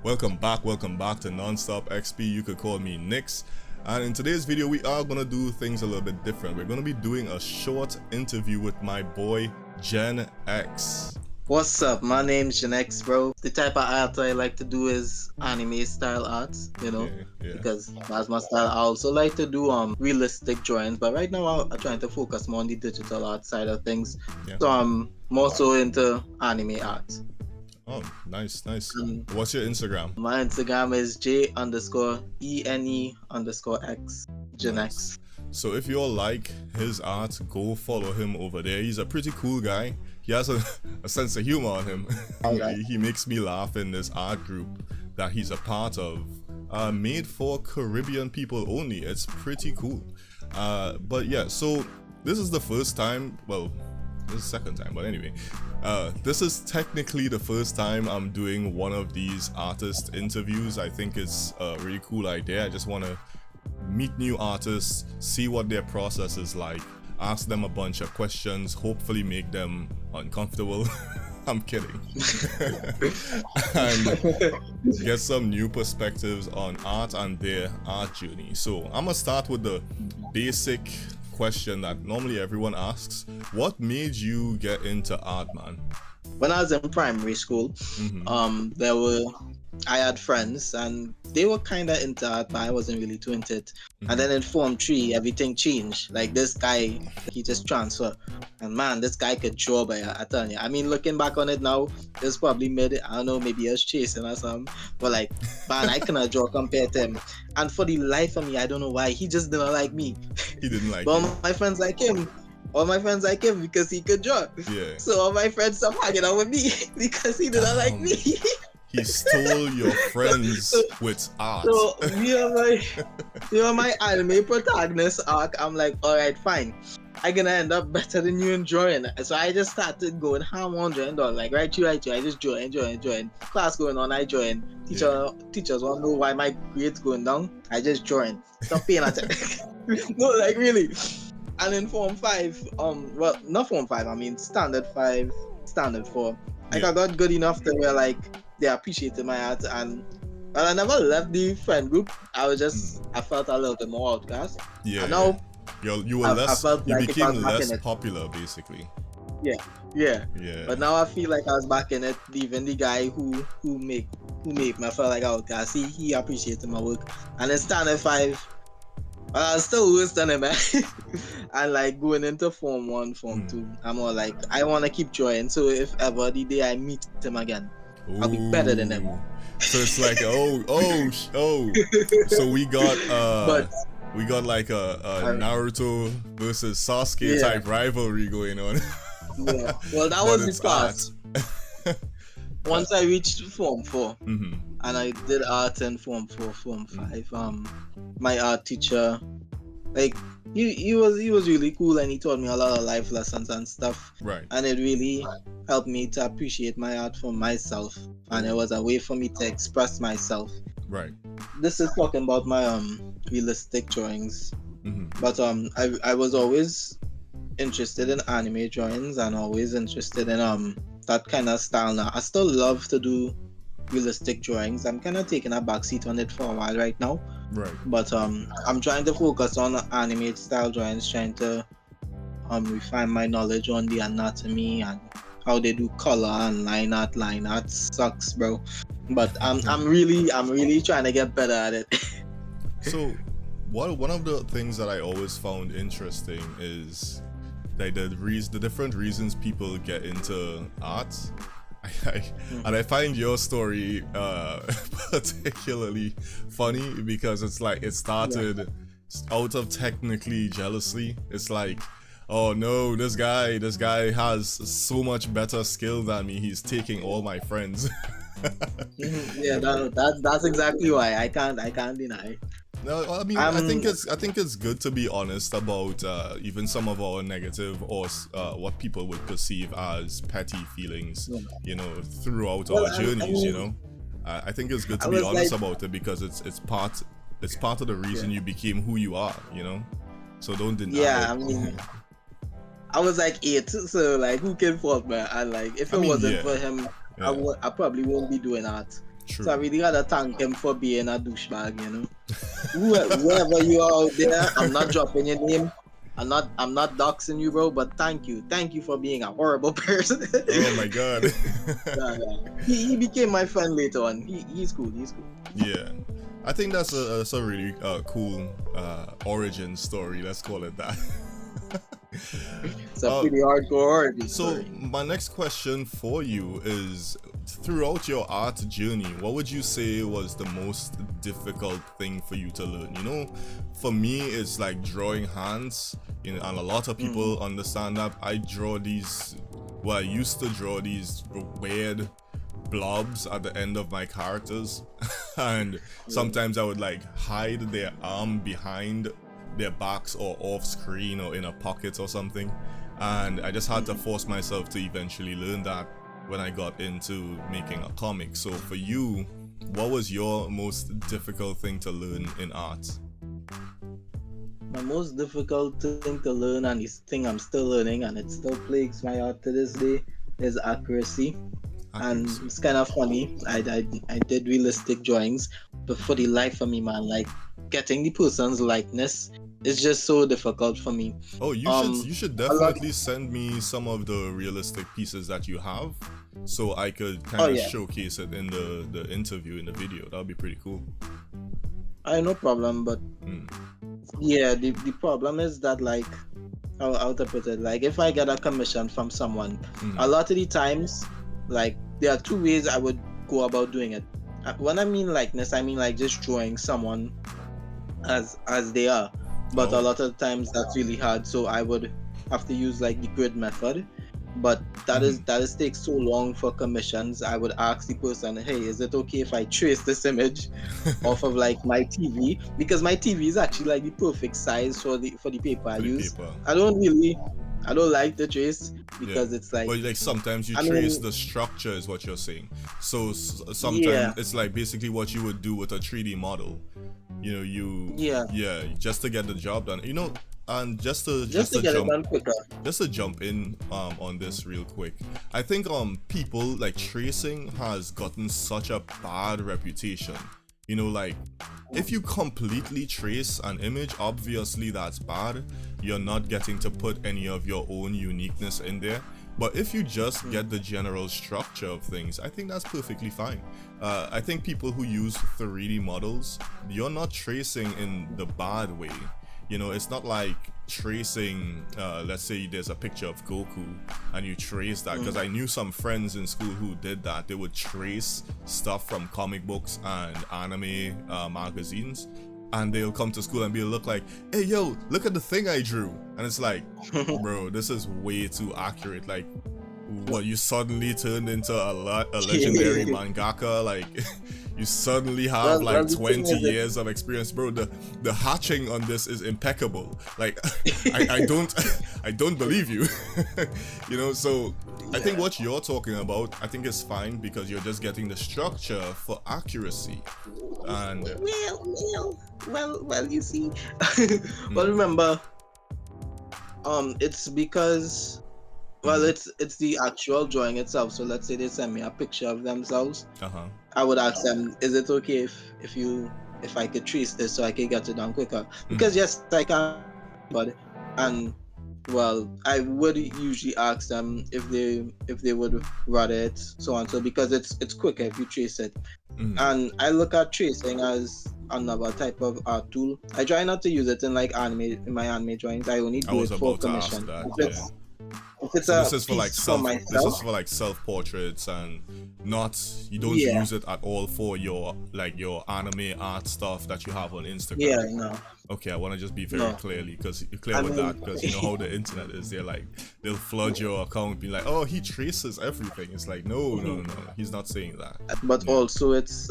Welcome back to Non-Stop XP. You could call me Nix. And in today's video, we are going to do things a little bit different. We're going to be doing a short interview with my boy, JenEX. What's up? My name's JenEX, bro. The type of art I like to do is anime style art, Yeah. because that's my style. I also like to do realistic drawings, but right now I'm trying to focus more on the digital art side of things. Yeah. So I'm more so into anime art. Oh, nice. What's your Instagram? My Instagram is J_ENE_X JenEX. Nice. So if you all like his art, go follow him over there. He's a pretty cool guy. He has a sense of humor on him. He makes me laugh in this art group that he's a part of, made for Caribbean people only. It's pretty cool. But yeah, so this is the first time, well, this is the second time, but anyway, this is technically the first time I'm doing one of these artist interviews. I think it's a really cool idea. I just want to meet new artists, see what their process is like, ask them a bunch of questions, hopefully make them uncomfortable. I'm kidding. And get some new perspectives on art and their art journey. So I'm gonna start with the basic question that normally everyone asks. What made you get into art, man? When I was in primary school, I had friends and they were kind of into art, but I wasn't really too into it. And then in Form 3, everything changed. Like this guy, he just transferred. And man, this guy could draw, but I tell you. I mean, looking back on it now, this probably made it, I don't know, maybe I was chasing or something. But like, man, I cannot draw compared to him. And for the life of me, I don't know why, he just didn't like me. He didn't like but you. all my friends like him. All my friends like him because he could draw. Yeah. So all my friends stopped hanging out with me because he didn't like me. He stole your friends with art. So my anime protagonist arc, I'm like, alright, fine. I'm gonna end up better than you in drawing. So I just started going ham on drawing. Like right you. I just drawing. Class going on, I drawing. Teachers want to know why my grades going down. I just drawing. Stop paying attention. No, like really. And in Form 5, well, not Form 5, I mean Standard 5, Standard 4. Like I got good enough to where like they appreciated my art, and well, I never left the friend group. I was just I felt a little bit more outcast. Yeah. And now you were less. You became less popular, basically. Yeah. But now I feel like I was back in it. Even the guy who made me feel like outcast, he appreciated my work. And in Standard 5, I was still worse than him, man. And like going into Form 1, Form 2, I'm more like I want to keep drawing. So if ever the day I meet him again, I'll be better than him. So it's like oh. So we got like a Naruto versus Sasuke type rivalry going on. Yeah. Well, that was the past. Once I reached Form 4, and I did art in Form 4, Form 5. My art teacher, like he was really cool, and he taught me a lot of life lessons and stuff. Right. And it really helped me to appreciate my art for myself, and it was a way for me to express myself. Right. This is talking about my realistic drawings, but I was always interested in anime drawings and always interested in that kind of style. Now I still love to do realistic drawings. I'm kind of taking a backseat on it for a while right now. Right. But I'm trying to focus on anime style drawings, trying to refine my knowledge on the anatomy and how they do color and line art. Line art sucks, bro. But I'm really trying to get better at it. So one of the things that I always found interesting is like the different reasons people get into art. And I find your story particularly funny because it's like it started out of technically jealousy. It's like, oh no, this guy has so much better skill than me. He's taking all my friends. Yeah, that's exactly why I can't deny. No, I mean, I think it's good to be honest about even some of our negative or what people would perceive as petty feelings, throughout our journeys. I think it's good to be honest about it because it's part of the reason you became who you are. So don't deny it. Yeah, I mean, I was like 8, so like who can fault me? And like if it wasn't for him, I probably won't be doing art. True. So I really gotta thank him for being a douchebag, you know. Whoever you are out there, I'm not dropping your name. I'm not doxing you, bro, but thank you for being a horrible person. Oh my god. Yeah. He became my friend later on. He's cool. Yeah, I think that's a really cool origin story. Let's call it that. It's a pretty hardcore origin So story. my next question for you is, throughout your art journey, what would you say was the most difficult thing for you to learn? You know, for me, it's like drawing hands, you know, and a lot of people understand that. I used to draw these weird blobs at the end of my characters, and sometimes I would like hide their arm behind their backs or off screen or in a pocket or something, and I just had to force myself to eventually learn that when I got into making a comic. So for you, what was your most difficult thing to learn in art? My most difficult thing to learn, and this thing I'm still learning, and it still plagues my art to this day, is accuracy. And it's kind of funny. I did realistic drawings, but for the life of me, man, like getting the person's likeness is just so difficult for me. Oh, you should definitely send me some of the realistic pieces that you have, so I could kind of showcase it in the interview, in the video. That would be pretty cool. No problem, but yeah, the problem is that, like, how to put it, like if I get a commission from someone, a lot of the times, like, there are two ways I would go about doing it. When I mean likeness, I mean like just drawing someone as they are. But a lot of times that's really hard, so I would have to use like the grid method. But that is takes so long for commissions. I would ask the person, hey, is it okay if I trace this image off of like my TV? Because my TV is actually like the perfect size for the paper I use. I don't like the trace because it's like... But like sometimes you trace the structure is what you're saying. So sometimes it's like basically what you would do with a 3D model. You know, just to get the job done. You know, and just to jump in on this real quick. I think people like tracing has gotten such a bad reputation. You know, like if you completely trace an image, obviously that's bad. You're not getting to put any of your own uniqueness in there. But if you just get the general structure of things, I think that's perfectly fine. I think people who use 3D models, you're not tracing in the bad way. You know, it's not like tracing, let's say there's a picture of Goku and you trace that, because I knew some friends in school who did that. They would trace stuff from comic books and anime magazines, and they'll come to school and be look like, hey yo, look at the thing I drew. And it's like, bro, this is way too accurate. Like, what, you suddenly turned into a legendary mangaka? Like, you suddenly have 20 years of experience, bro. The hatching on this is impeccable. Like, I don't believe you. You know, so I think what you're talking about, I think is fine, because you're just getting the structure for accuracy. And well, you see. Well, remember, it's because, well, it's the actual drawing itself. So let's say they send me a picture of themselves. I would ask them, is it okay if I could trace this so I could get it done quicker? Because yes, I can, but well, I would usually ask them if they would rather it so and so, because it's quicker if you trace it. And I look at tracing as another type of art tool. I try not to use it in like in my anime drawings. I only do it for commission. This is for like self-portraits, and you don't use it at all for your anime art stuff that you have on Instagram. No. Okay, I want to just be very clear with that, because you know how the internet is. They'll flood your account, be like, oh, he traces everything. It's like, no, he's not saying that. But also it's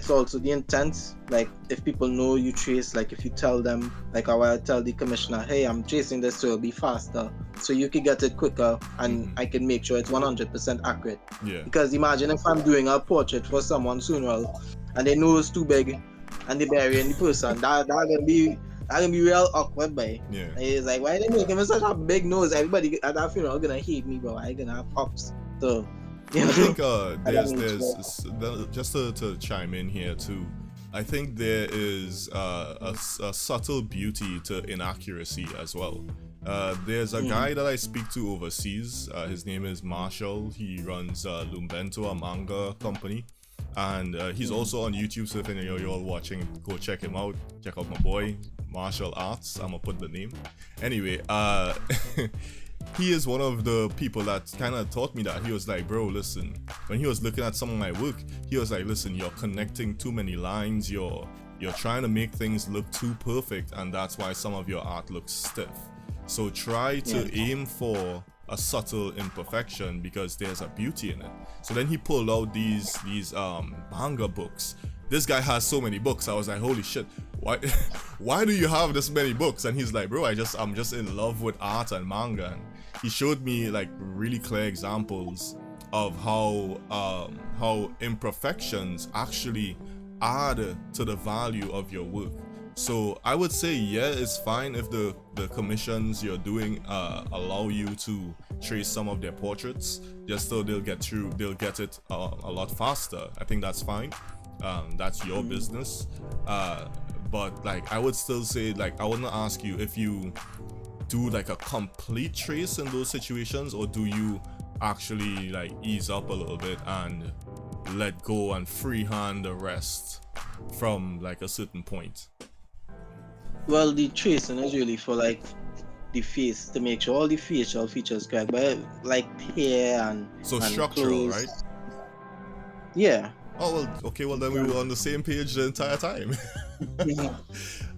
also the intent. Like, if people know you trace, like if you tell them, like how I tell the commissioner, hey, I'm tracing this so it'll be faster, so you can get it quicker, and I can make sure it's 100% accurate. Because imagine if I'm doing a portrait for someone soon, and they know it's too big, and they burying the person, that gonna be real awkward, boy. It's like, why they making me such a big nose? Everybody at that funeral gonna hate me, bro. I gonna have ups. So You I know? think I don't just to chime in here too. I think there is a subtle beauty to inaccuracy as well. There's a guy that I speak to overseas. His name is Marshall. He runs Lumbento, a manga company, and he's also on YouTube. So if any of y'all watching, go check him out. Check out my boy Marshall Arts. I'm gonna put the name. Anyway, he is one of the people that kind of taught me that. He was like, bro, listen, when he was looking at some of my work, he was like, listen, you're connecting too many lines, you're trying to make things look too perfect, and that's why some of your art looks stiff. So try to aim for a subtle imperfection, because there's a beauty in it. So then he pulled out these manga books. This guy has so many books. I was like, holy shit, why do you have this many books? And he's like, bro, I'm just in love with art and manga. And he showed me like really clear examples of how imperfections actually add to the value of your work. So I would say, yeah, it's fine if the commissions you're doing allow you to trace some of their portraits, just so they'll get it a lot faster. I think that's fine. That's your business. But like, I would still say, like, I want to ask you if you do like a complete trace in those situations, or do you actually like ease up a little bit and let go and freehand the rest from like a certain point? Well, the tracing is really for like the face, to make sure all the facial features correct, but like hair and structural, clothes. right? Yeah. Oh well, okay. Well, then we were on the same page the entire time.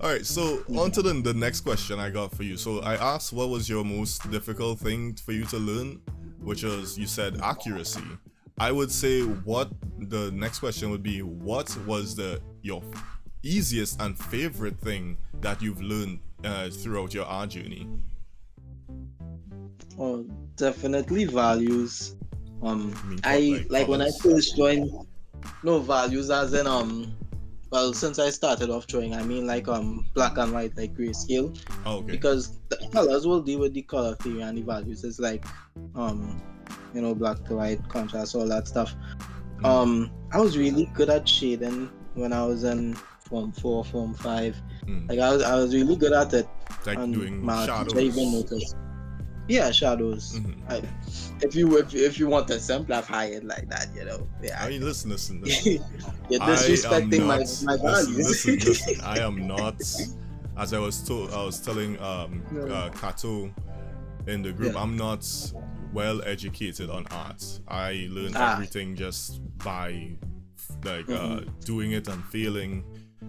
All right. So on to the next question I got for you. So I asked, what was your most difficult thing for you to learn, which was, you said, accuracy. I would say what the next question would be, what was your easiest and favorite thing that you've learned throughout your art journey? Oh, definitely values. Like when I colors? first joined, no values as in well, since I started off drawing, I mean like black and white, like grayscale. Oh, okay. Because the colors will deal with the color theory, and the values is like black to white, contrast, all that stuff. I was really good at shading when I was in Form 4, Form 5. Like I was really good at it. Like and doing my shadows. teacher even noticed. Yeah, shadows. If you want to simplify it like that, Yeah. I mean, listen. You're disrespecting my values. Listen. I am not. As I was telling Kato in the group, I'm not well educated on art. I learned everything just by like doing it and feeling.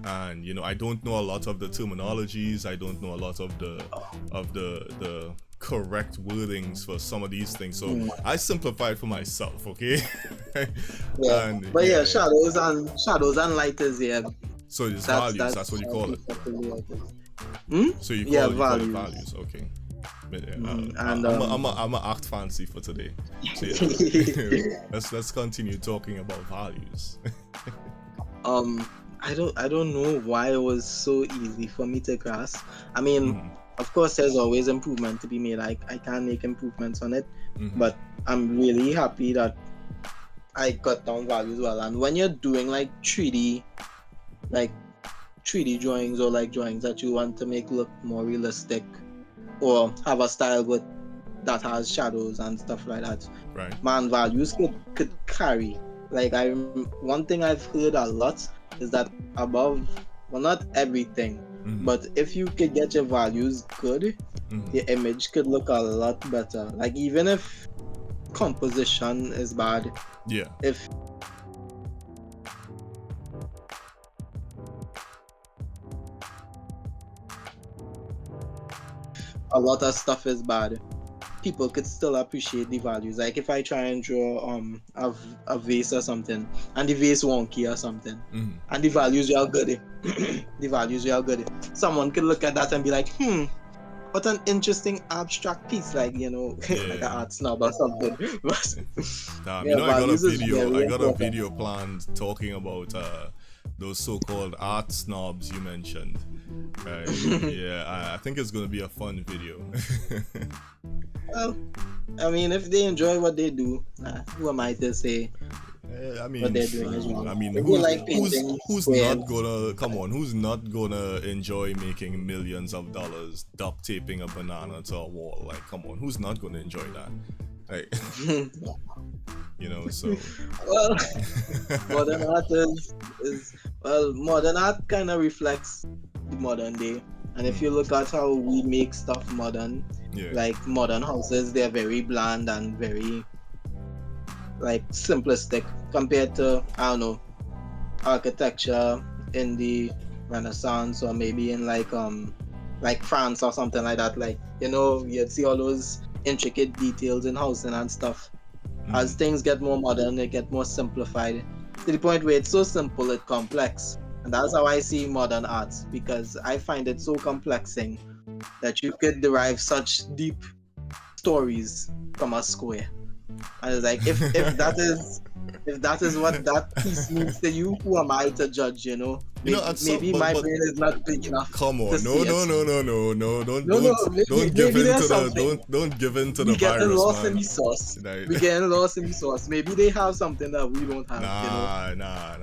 And I don't know a lot of the terminologies. I don't know a lot of the correct wordings for some of these things. So I simplified for myself, okay? Yeah. Shadows and light is So it's values. That's what you call it. So you call it values, okay? I'm a act fancy for today. So yeah. let's continue talking about values. I don't know why it was so easy for me to grasp. I mean, of course, there's always improvement to be made. I can make improvements on it, but I'm really happy that I got down values well. And when you're doing like 3D drawings, or like drawings that you want to make look more realistic, or have a style that has shadows and stuff like that, right? Man, values could carry. Like one thing I've heard a lot is that not everything, but if you could get your values good, your image could look a lot better. Like even if composition is bad, if a lot of stuff is bad, people could still appreciate the values. Like if I try and draw a vase or something, and the vase wonky or something, and the values are good, someone could look at that and be like, what an interesting abstract piece, like, you know, like an Yeah. art snob or something. But Damn, you yeah, know, values is I very got a important. video planned talking about those so-called art snobs you mentioned. Yeah, I think it's gonna be a fun video. Well, I mean, if they enjoy what they do, who am I to say I what mean, they're doing is true. wrong? I mean, If they like painting who's squares, not gonna come on? Who's not gonna enjoy making millions of dollars duct taping a banana to a wall? Like, come on, who's not gonna enjoy that? Like, you know, so well, modern art is well, modern art kind of reflects the modern day. And if you look at how we make stuff modern, yeah, like modern houses, they're very bland and very like simplistic compared to, I don't know, architecture in the Renaissance, or maybe in like France or something like that. Like, you know, you'd see all those intricate details in housing and stuff. As things get more modern, they get more simplified to the point where it's so simple it's complex. And that's how I see modern art, because I find it so complexing that you could derive such deep stories from a square. And it's like, if that is what that piece means to you, who am I to judge? You know, you know, maybe my brain is not big enough come to on, see no, it. no, no, no, no, no, No, no, don't give maybe in there's to the something. don't give in to We the getting virus, lost in man. the sauce. Like, We getting lost in the sauce. Maybe they have something that we don't have. You know, nah.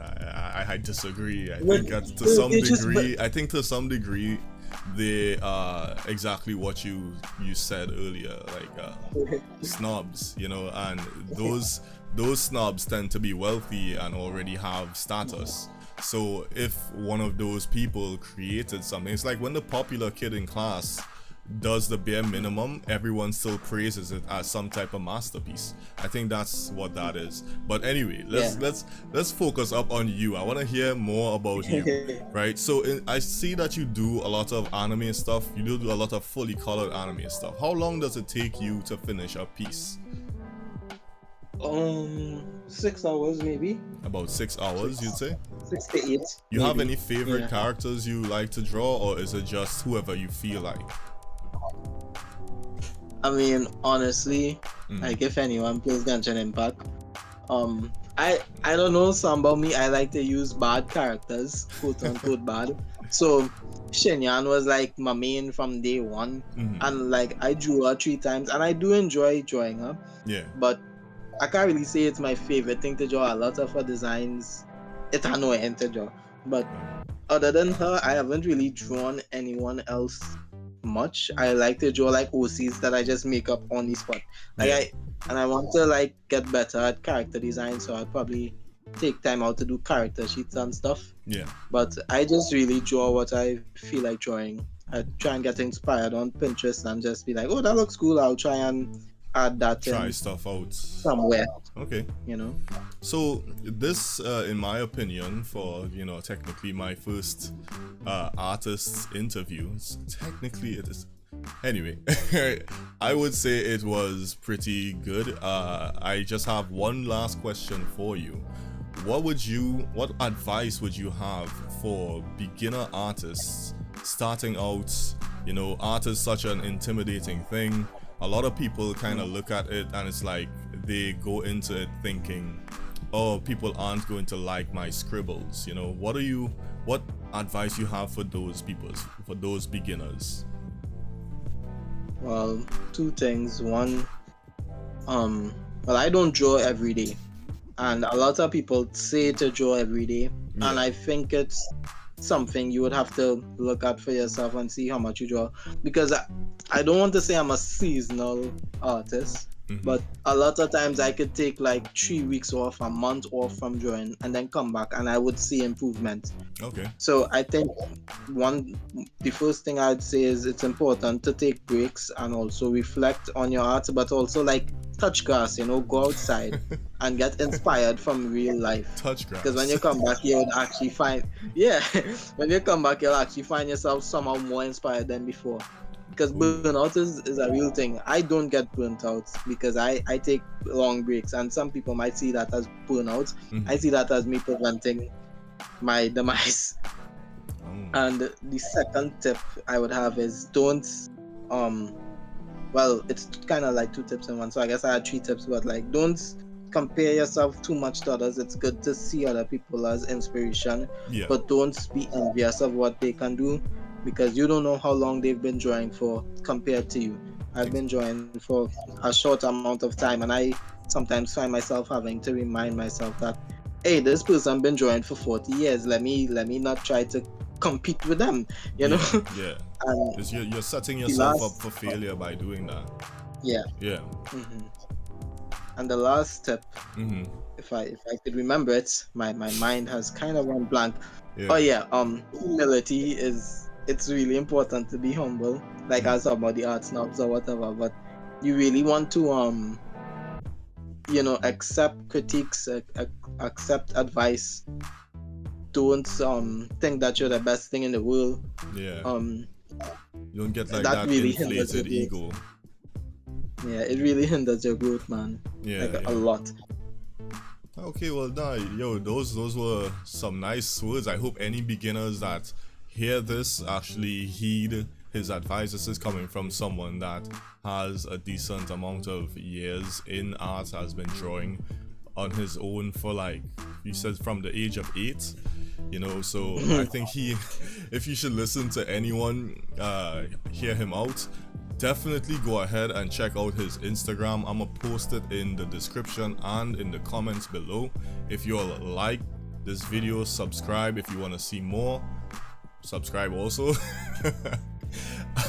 I disagree. I But think to some it just, but degree, they are exactly what you said earlier, like snobs, you know, and those snobs tend to be wealthy and already have status. So if one of those people created something, it's like when the popular kid in class does the bare minimum, everyone still praises it as some type of masterpiece. I think that's what that is. But anyway, let's focus up on you. I want to hear more about you, right? So I see that you do a lot of anime stuff. You do a lot of fully colored anime stuff. How long does it take you to finish a piece? 6 hours maybe. About 6 hours, you'd say? 6 to 8. You maybe. have any favorite Yeah. characters you like to draw, or is it just whoever you feel like? I mean, honestly, like if anyone plays Genshin Impact, I don't know, some about me, I like to use bad characters, quote unquote bad. So Shinyan was like my main from day one, and like I drew her 3 times, and I do enjoy drawing her. Yeah. But I can't really say it's my favorite thing to draw. A lot of her designs, it's annoying to draw. But other than her, I haven't really drawn anyone else much. I like to draw like OCs that I just make up on the spot. Like Yeah. I want to like get better at character design, so I'll probably take time out to do character sheets and stuff. Yeah. But I just really draw what I feel like drawing. I try and get inspired on Pinterest and just be like, oh, that looks cool. I'll try and add that Try in stuff out somewhere. Okay. You know. So this, in my opinion, for technically my first artist interview, technically it is. Anyway, I would say it was pretty good. I just have one last question for you. What advice would you have for beginner artists starting out? Art is such an intimidating thing. A lot of people kind of look at it and it's like they go into it thinking, oh, people aren't going to like my scribbles. What advice you have for those beginners? Well, 2 things. One, well, I don't draw every day, and a lot of people say to draw every day, and I think it's something you would have to look at for yourself and see how much you draw, because I don't want to say I'm a seasonal artist, but a lot of times I could take like 3 weeks off, a month off from drawing, and then come back and I would see improvement. Okay. So I think the first thing I'd say is it's important to take breaks and also reflect on your art, but also like touch grass, go outside and get inspired from real life. Touch grass. Because when you come back, you would actually find, when you come back, you'll actually find yourself somehow more inspired than before. Because burnout is a real thing. I don't get burnt out because I take long breaks, and some people might see that as burnout. I see that as me preventing my demise. And the second tip I would have is don't well, it's kind of like 2 tips in one, so I guess I had 3 tips. But like, don't compare yourself too much to others. It's good to see other people as inspiration, Yeah. but don't be envious of what they can do, because you don't know how long they've been drawing for compared to you. I've been drawing for a short amount of time, and I sometimes find myself having to remind myself that, hey, this person been drawing for 40 years. Let me not try to compete with them, you know. Yeah, yeah. And Because you're setting the yourself up last, for failure by doing that. yeah. Yeah. hmm And the last tip, Mm-hmm. if I could remember it, my mind has kind of gone blank. Yeah. Oh yeah, humility is, it's really important to be humble. Like I was talking about the art snobs or whatever, but you really want to accept critiques, accept advice. Don't think that you're the best thing in the world. Yeah. Um You don't get like that that really hinders your inflated growth. ego. Yeah, it really hinders your growth, man. Yeah, Like yeah. a lot. Okay, well, nah, yo, those were some nice words. I hope any beginners that hear this actually heed his advice. This is coming from someone that has a decent amount of years in art, has been drawing on his own for, like you said, from the age of 8. You know, so I think if you should listen to anyone, hear him out, definitely go ahead and check out his Instagram. I'm gonna post it in the description and in the comments below. If you all like this video, subscribe. If you want to see more, subscribe also.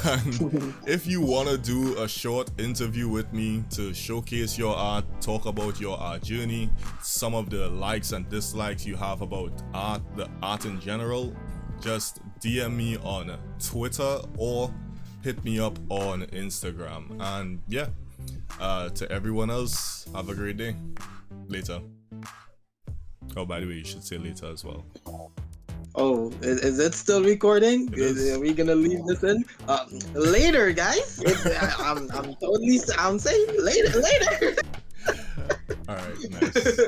And if you want to do a short interview with me to showcase your art, talk about your art journey, some of the likes and dislikes you have about art, the art in general, just DM me on Twitter or hit me up on Instagram. And yeah, to everyone else, have a great day. Later. Oh, by the way, you should say later as well. Oh, is it still recording? Are we gonna leave this in? Later, guys. I'm saying later. All right, nice.